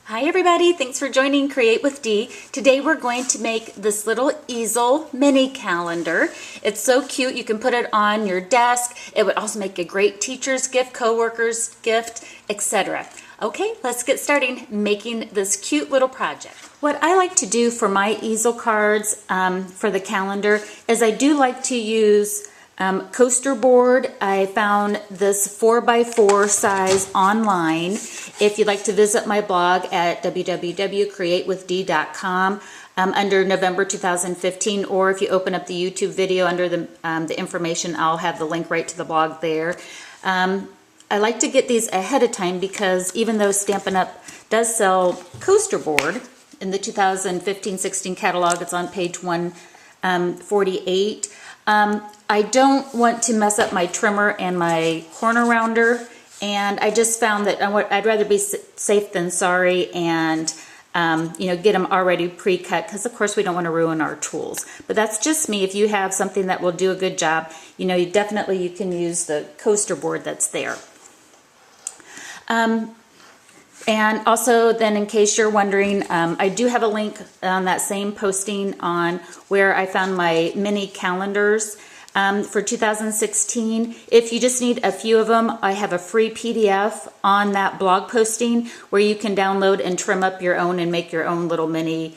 Hi everybody, thanks for joining Create with Dee. Today we're going to make this little easel mini calendar. It's so cute, you can put it on your desk. It would also make a great teacher's gift, co-worker's gift, etc. Okay, let's get started making this cute little project. What I like to do for my easel cards for the calendar is I do like to use coaster board. I found this 4x4 size online. If you'd like to visit my blog at www.createwithdee.com under November 2015, or if you open up the YouTube video under the information, I'll have the link right to the blog there. I like to get these ahead of time because even though Stampin' Up! Does sell coaster board in the 2015-16 catalog, it's on page 148. I don't want to mess up my trimmer and my corner rounder, and I just found that I'd rather be safe than sorry and get them already pre-cut, because of course we don't want to ruin our tools. But that's just me. If you have something that will do a good job, you can use the coaster board that's there. And also then, in case you're wondering, I do have a link on that same posting on where I found my mini calendars for 2016. If you just need a few of them, I have a free PDF on that blog posting where you can download and trim up your own and make your own little mini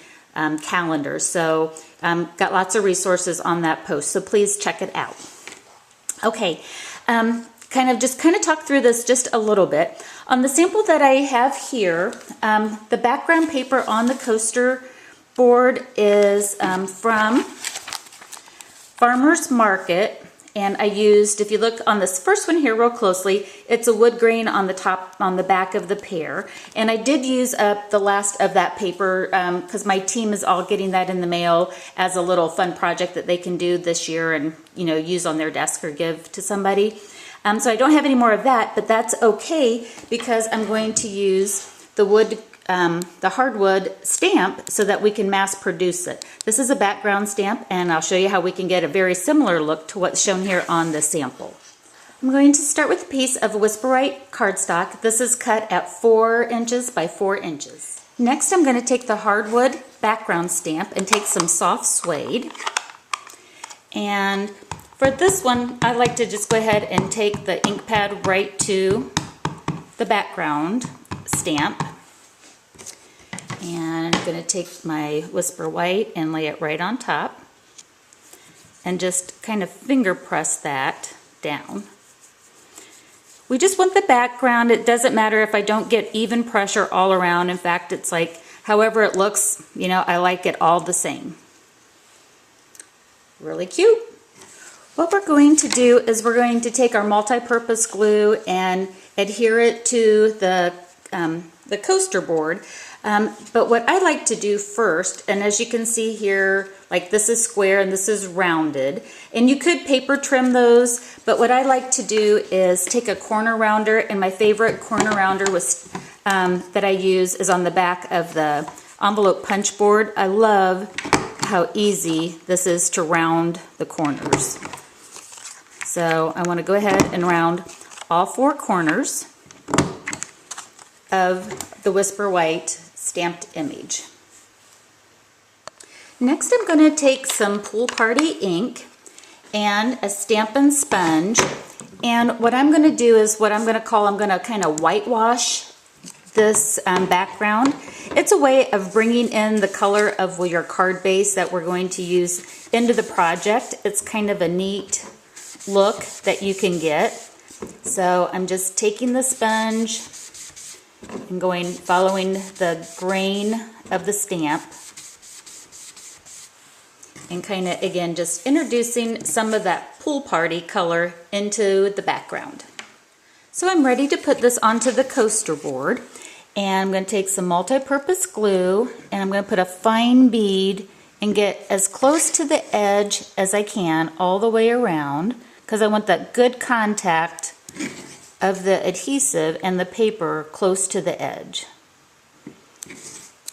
calendars. So got lots of resources on that post, so please check it out. Okay, kind of talk through this just a little bit. On the sample that I have here, the background paper on the coaster board is from Farmer's Market, and I used, if you look on this first one here real closely, it's a wood grain on the top, on the back of the pear, and I did use up the last of that paper because my team is all getting that in the mail as a little fun project that they can do this year and use on their desk or give to somebody. So I don't have any more of that, but that's okay because I'm going to use the wood, the hardwood stamp so that we can mass produce it. This is a background stamp, and I'll show you how we can get a very similar look to what's shown here on the sample. I'm going to start with a piece of Whisper White cardstock. This is cut at 4 inches by 4 inches. Next, I'm going to take the hardwood background stamp and take some soft suede. And for this one, I like to just go ahead and take the ink pad right to the background stamp. And I'm going to take my Whisper White and lay it right on top and just kind of finger press that down. We just want the background. It doesn't matter if I don't get even pressure all around. In fact, it's like however it looks, I like it all the same. Really cute. What we're going to do is we're going to take our multi-purpose glue and adhere it to the coaster board. But what I like to do first, and as you can see here, like this is square and this is rounded, and you could paper trim those, but what I like to do is take a corner rounder, and my favorite corner rounder was that I use is on the back of the envelope punch board. I love how easy this is to round the corners. So I want to go ahead and round all 4 corners of the Whisper White stamped image. Next, I'm going to take some Pool Party ink and a Stampin' sponge, and what I'm going to do is I'm going to kind of whitewash this background. It's a way of bringing in the color of your card base that we're going to use into the project. It's kind of a neat look that you can get. So I'm just taking the sponge and following the grain of the stamp and kind of, again, just introducing some of that Pool Party color into the background. So I'm ready to put this onto the coaster board, and I'm going to take some multi-purpose glue and I'm going to put a fine bead and get as close to the edge as I can all the way around, because I want that good contact of the adhesive and the paper close to the edge.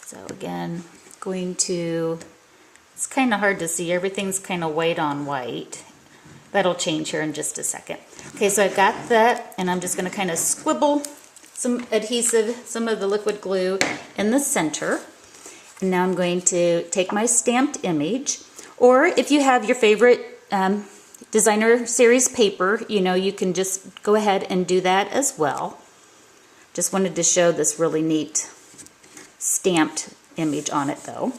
So again, it's kind of hard to see, everything's kind of white on white. That'll change here in just a second. Okay, so I've got that, and I'm just going to kind of squibble some adhesive, some of the liquid glue in the center. And now I'm going to take my stamped image, or if you have your favorite designer series paper, you know, you can just go ahead and do that as well. Just wanted to show this really neat stamped image on it though.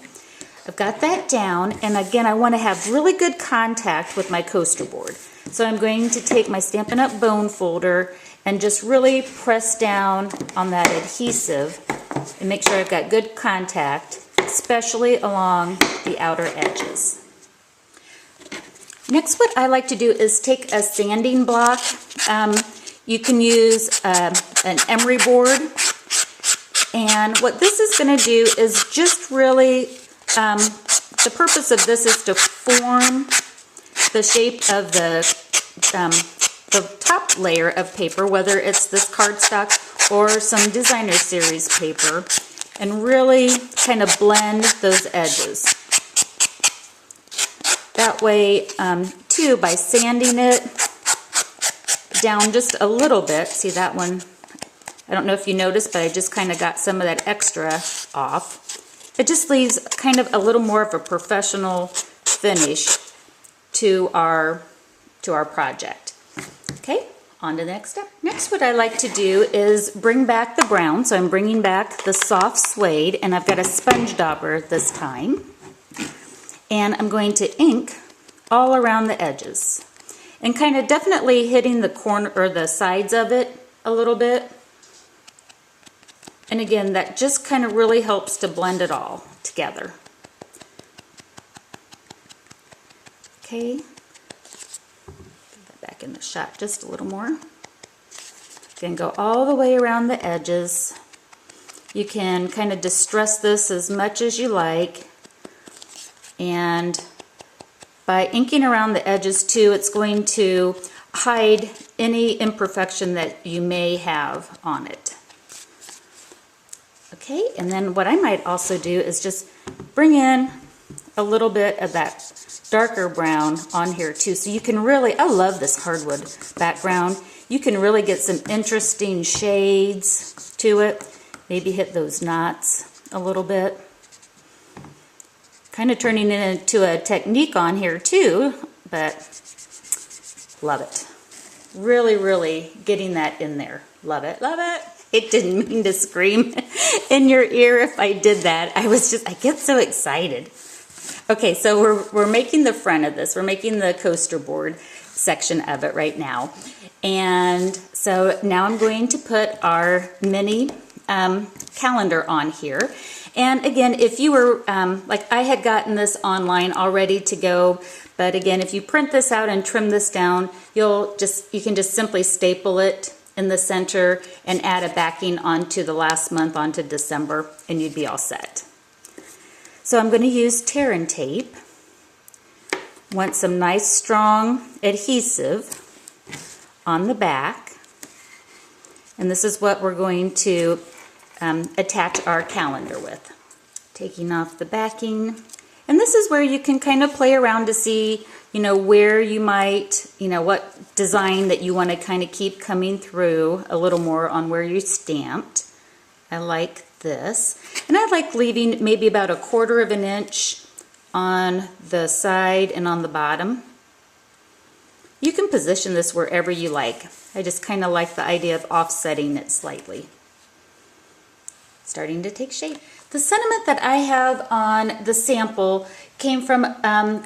I've got that down, and again I want to have really good contact with my coaster board. So I'm going to take my Stampin' Up! Bone folder and just really press down on that adhesive and make sure I've got good contact, especially along the outer edges. Next, what I like to do is take a sanding block. You can use an emery board, and what this is going to do is just really, the purpose of this is to form the shape of the top layer of paper, whether it's this cardstock or some designer series paper, and really kind of blend those edges. That way, too, by sanding it down just a little bit, see that one, I don't know if you noticed, but I just kind of got some of that extra off. It just leaves kind of a little more of a professional finish to our project. Okay, on to the next step. Next, what I like to do is bring back the brown. So I'm bringing back the soft suede, and I've got a sponge dauber this time. And I'm going to ink all around the edges and kind of definitely hitting the corner or the sides of it a little bit. And again, that just kind of really helps to blend it all together. Okay, get that back in the shot just a little more. Again, go all the way around the edges. You can kind of distress this as much as you like. And by inking around the edges too, it's going to hide any imperfection that you may have on it. Okay, and then what I might also do is just bring in a little bit of that darker brown on here too. So you can really, I love this hardwood background. You can really get some interesting shades to it. Maybe hit those knots a little bit. Kind of turning it into a technique on here too, but love it. Really, really getting that in there. Love it, love it. It didn't mean to scream in your ear if I did that. I get so excited. Okay, so we're making the front of this. We're making the coaster board section of it right now. And so now I'm going to put our mini calendar on here. And again, if you were, like I had gotten this online all ready to go, but again, if you print this out and trim this down, you can just simply staple it in the center and add a backing onto the last month, onto December, and you'd be all set. So I'm going to use tear and tape. Want some nice strong adhesive on the back. And this is what we're going to attach our calendar with. Taking off the backing. And this is where you can kind of play around to see, you know, where you might, you know, what design that you want to kind of keep coming through a little more on where you stamped. I like this. And I like leaving maybe about 1/4 of an inch on the side and on the bottom. You can position this wherever you like. I just kind of like the idea of offsetting it slightly. Starting to take shape. The sentiment that I have on the sample came from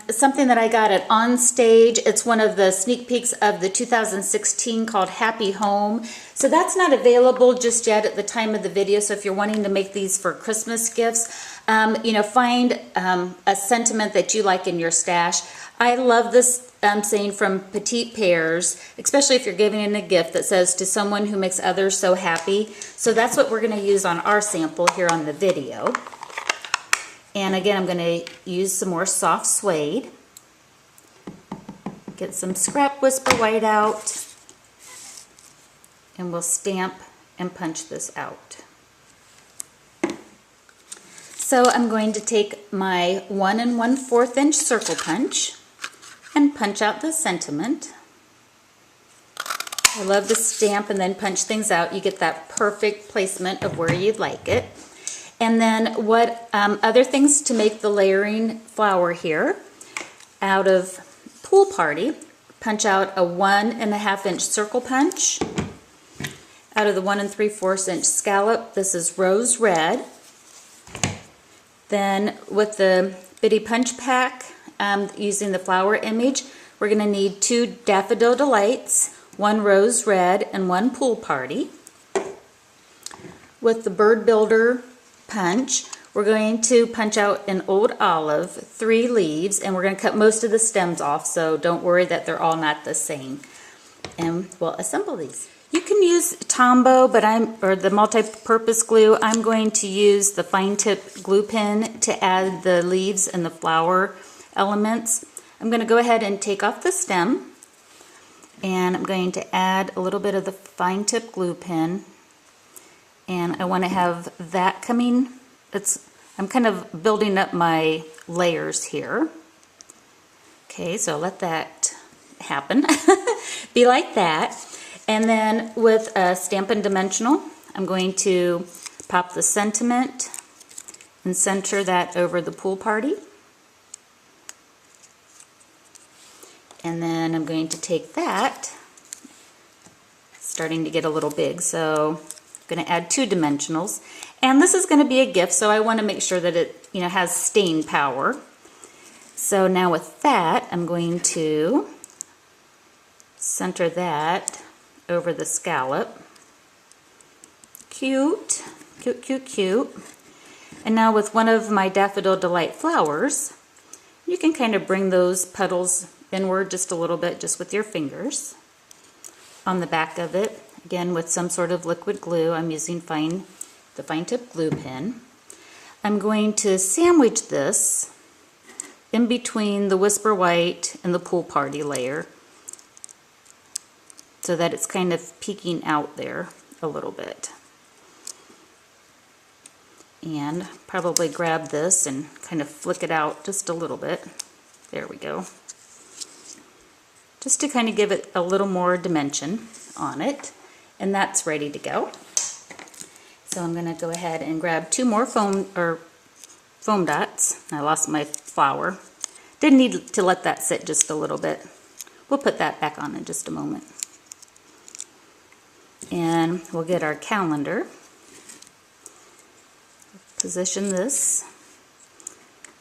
something that I got at On Stage. It's one of the sneak peeks of the 2016 called Happy Home. So that's not available just yet at the time of the video. So if you're wanting to make these for Christmas gifts, you know, find a sentiment that you like in your stash. I love this saying from Petite Pears, especially if you're giving in a gift that says, to someone who makes others so happy. So that's what we're going to use on our sample here on the video. And again, I'm going to use some more soft suede. Get some scrap whisper white out. And we'll stamp and punch this out. So I'm going to take my 1 1/4 inch circle punch and punch out the sentiment. I love to stamp and then punch things out. You get that perfect placement of where you'd like it. And then what other things to make the layering flower here? Out of Pool Party, punch out a 1.5 inch circle punch. Out of the 1 3/4 inch scallop, this is rose red. Then with the bitty punch pack, using the flower image, we're going to need 2 Daffodil Delights, 1 rose red, and 1 Pool Party. With the Bird Builder punch, we're going to punch out an Old Olive, 3 leaves, and we're going to cut most of the stems off, so don't worry that they're all not the same. And we'll assemble these. You can use Tombow, or the multi-purpose glue. I'm going to use the fine tip glue pen to add the leaves and the flower elements. I'm going to go ahead and take off the stem, and I'm going to add a little bit of the fine tip glue pen, and I want to have that coming. I'm kind of building up my layers here. Okay, so let that happen. Be like that. And then with a Stampin' Dimensional, I'm going to pop the sentiment and center that over the Pool Party. And then I'm going to take that, starting to get a little big, so I'm going to add 2 dimensionals. And this is going to be a gift, so I want to make sure that it has stain power. So now with that, I'm going to center that over the scallop. Cute, cute, cute, cute. And now with one of my Daffodil Delight flowers, you can kind of bring those petals inward just a little bit, just with your fingers. On the back of it, again with some sort of liquid glue, I'm using the fine tip glue pen. I'm going to sandwich this in between the Whisper White and the Pool Party layer, so that it's kind of peeking out there a little bit. And probably grab this and kind of flick it out just a little bit. There we go. Just to kind of give it a little more dimension on it. And that's ready to go. So I'm going to go ahead and grab 2 more foam dots. I lost my flower. Didn't need to let that sit just a little bit. We'll put that back on in just a moment. And we'll get our calendar. Position this.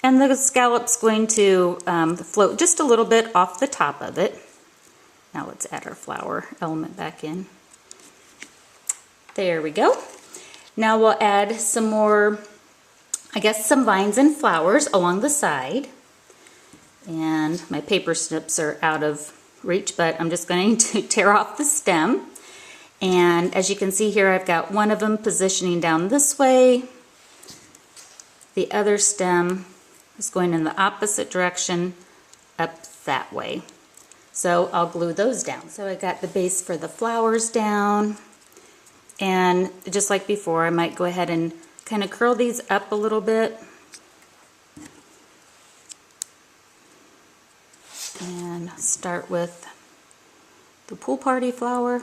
And the scallop's going to float just a little bit off the top of it. Now let's add our flower element back in. There we go. Now we'll add some more, some vines and flowers along the side. And my paper snips are out of reach, but I'm just going to tear off the stem. And as you can see here, I've got one of them positioning down this way. The other stem is going in the opposite direction up that way. So I'll glue those down. So I got the base for the flowers down. And just like before, I might go ahead and kind of curl these up a little bit. And start with the Pool Party flower.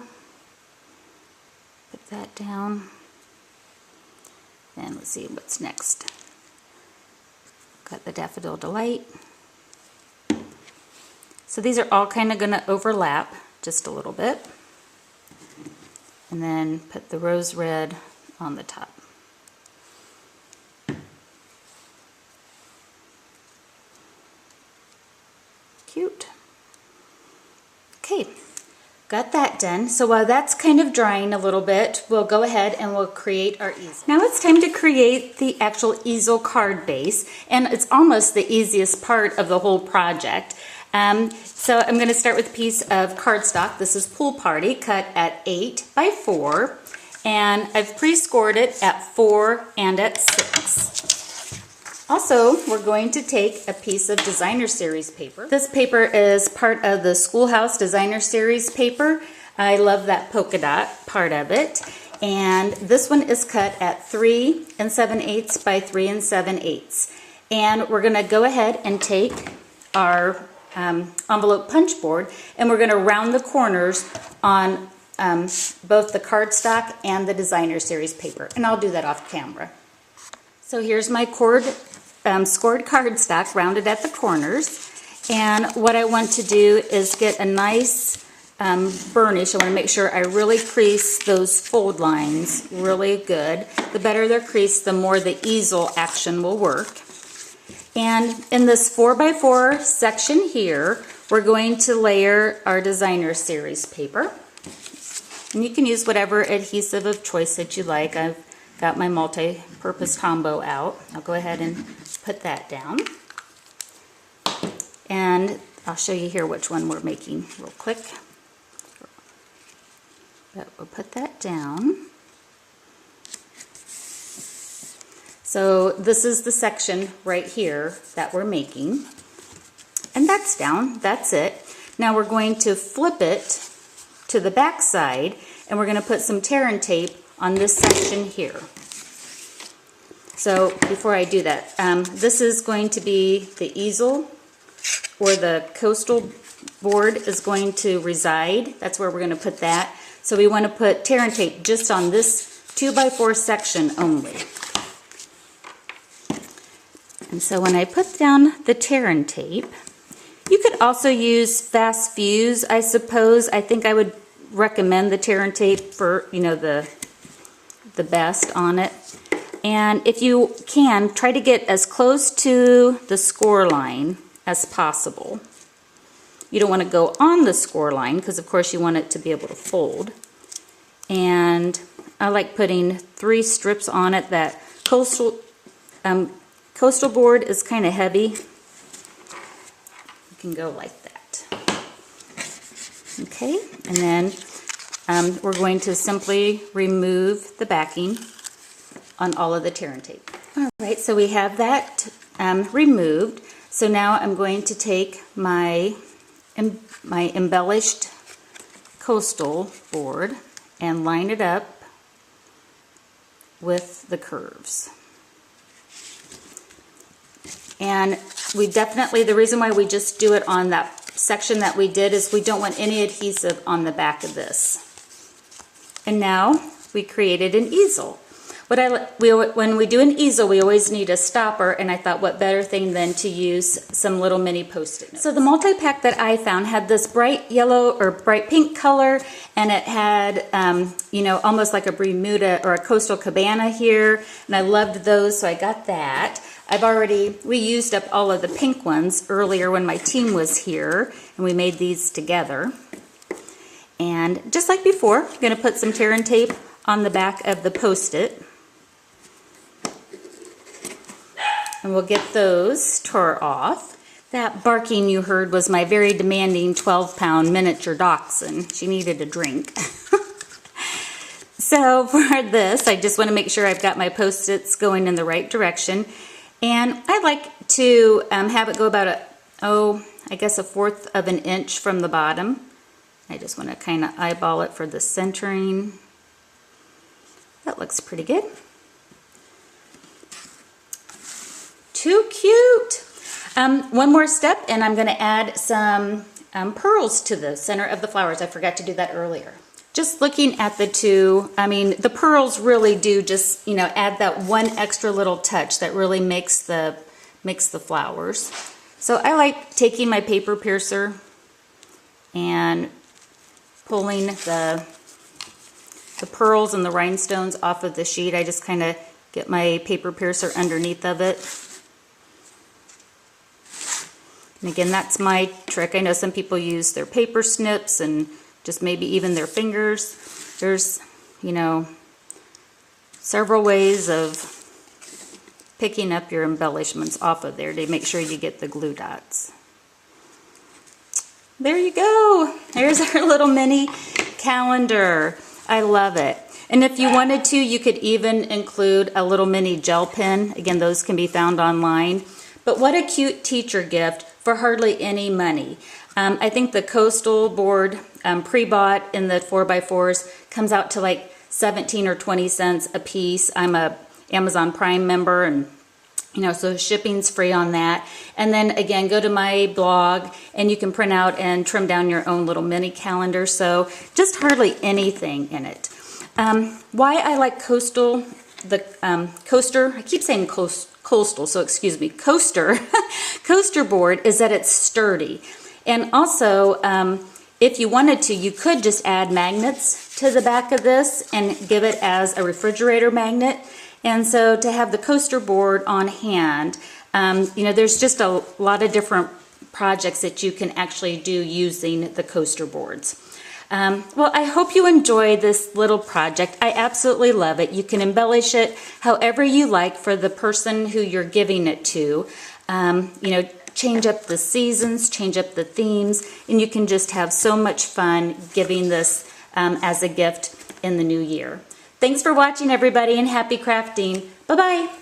Put that down. And let's see what's next. Got the Daffodil Delight. So these are all kind of going to overlap just a little bit. And then put the rose red on the top. Cute. Okay, got that done. So while that's kind of drying a little bit, we'll go ahead and we'll create our easel. Now it's time to create the actual easel card base, and it's almost the easiest part of the whole project. So I'm going to start with a piece of cardstock. This is Pool Party, cut at 8 by 4, and I've pre-scored it at 4 and at 6. Also, we're going to take a piece of Designer Series paper. This paper is part of the Schoolhouse Designer Series paper. I love that polka dot part of it. And this one is cut at 3 7/8 by 3 7/8. And we're going to go ahead and take our envelope punch board, and we're going to round the corners on both the cardstock and the designer series paper, and I'll do that off camera. So here's my scored cardstock rounded at the corners, and what I want to do is get a nice burnish. I want to make sure I really crease those fold lines really good. The better they're creased, the more the easel action will work. And in this 4x4 section here, we're going to layer our designer series paper. And you can use whatever adhesive of choice that you like. I've got my multi-purpose combo out. I'll go ahead and put that down. And I'll show you here which one we're making real quick. But we'll put that down. So this is the section right here that we're making. And that's down, that's it. Now we're going to flip it to the back side, and we're going to put some tear and tape on this section here. So before I do that, this is going to be the easel, or the coastal board is going to reside. That's where we're going to put that. So we want to put tear and tape just on this 2x4 section only. And so when I put down the tear and tape, you could also use fast fuse, I suppose. I think I would recommend the tear and tape for, you know, the best on it. And if you can, try to get as close to the score line as possible. You don't want to go on the score line because of course you want it to be able to fold. And I like putting 3 strips on it. That coastal board is kind of heavy. You can go like that. Okay, and then we're going to simply remove the backing on all of the tear and tape. All right, so we have that removed. So now I'm going to take my embellished coastal board and line it up with the curves. And we definitely, the reason why we just do it on that section that we did is we don't want any adhesive on the back of this. And now we created an easel. When we do an easel, we always need a stopper, and I thought what better thing than to use some little mini Post-it notes. So the multi-pack that I found had this bright yellow or bright pink color, and it had, you know, almost like a Bermuda or a coastal cabana here, and I loved those, so I got that. We used up all of the pink ones earlier when my team was here, and we made these together. And just like before, I'm going to put some tear and tape on the back of the Post-it. And we'll get those tore off. That barking you heard was my very demanding 12-pound miniature dachshund. She needed a drink. So for this, I just want to make sure I've got my Post-its going in the right direction. And I like to have it go about I guess a 1/4 of an inch from the bottom. I just want to kind of eyeball it for the centering. That looks pretty good. Too cute! One more step, and I'm going to add some pearls to the center of the flowers. I forgot to do that earlier. Just looking at the two, I mean, the pearls really do just, you know, add that one extra little touch that really makes the flowers. So I like taking my paper piercer and pulling the pearls and the rhinestones off of the sheet. I just kind of get my paper piercer underneath of it. And again, that's my trick. I know some people use their paper snips and just maybe even their fingers. There's, you know, several ways of picking up your embellishments off of there to make sure you get the glue dots. There you go. There's our little mini calendar. I love it. And if you wanted to, you could even include a little mini gel pen. Again, those can be found online. But what a cute teacher gift for hardly any money. I think the coastal board pre-bought in the 4x4s comes out to like 17 or 20 cents a piece. I'm a Amazon Prime member, and So shipping's free on that. And then again, go to my blog and you can print out and trim down your own little mini calendar. So just hardly anything in it. Why I like coastal, the coaster, I keep saying coastal, so excuse me, coaster board is that it's sturdy. And also, if you wanted to, you could just add magnets to the back of this and give it as a refrigerator magnet. And so to have the coaster board on hand, there's just a lot of different projects that you can actually do using the coaster boards. Well, I hope you enjoy this little project. I absolutely love it. You can embellish it however you like for the person who you're giving it to. Change up the seasons, change up the themes, and you can just have so much fun giving this as a gift in the new year. Thanks for watching, everybody, and happy crafting. Bye-bye.